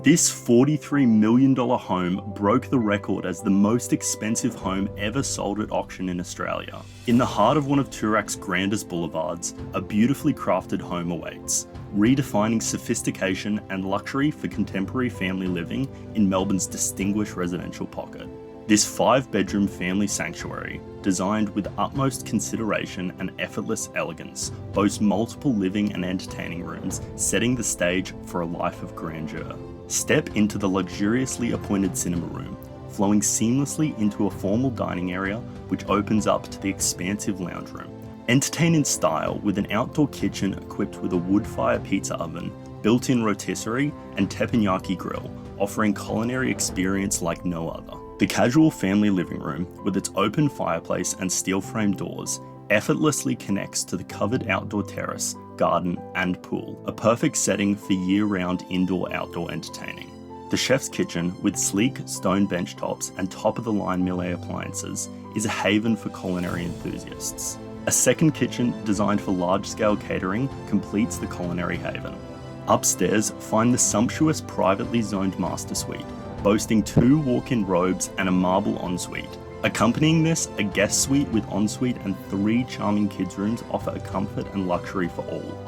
This $43 million home broke the record as the most expensive home ever sold at auction in Australia. In the heart of one of Toorak's grandest boulevards, a beautifully crafted home awaits, redefining sophistication and luxury for contemporary family living in Melbourne's distinguished residential pocket. This 5-bedroom family sanctuary, designed with utmost consideration and effortless elegance, boasts multiple living and entertaining rooms, setting the stage for a life of grandeur. Step into the luxuriously appointed cinema room, flowing seamlessly into a formal dining area which opens up to the expansive lounge room. Entertain in style with an outdoor kitchen equipped with a wood-fire pizza oven, built-in rotisserie, and teppanyaki grill, offering culinary experience like no other. The casual family living room, with its open fireplace and steel-framed doors, effortlessly connects to the covered outdoor terrace, garden, and pool, a perfect setting for year-round indoor-outdoor entertaining. The chef's kitchen, with sleek stone bench tops and top-of-the-line Millet appliances, is a haven for culinary enthusiasts. A second kitchen, designed for large-scale catering, completes the culinary haven. Upstairs, find the sumptuous privately zoned master suite, boasting 2 walk-in robes and a marble ensuite. Accompanying this, a guest suite with ensuite and 3 charming kids' rooms offer a comfort and luxury for all.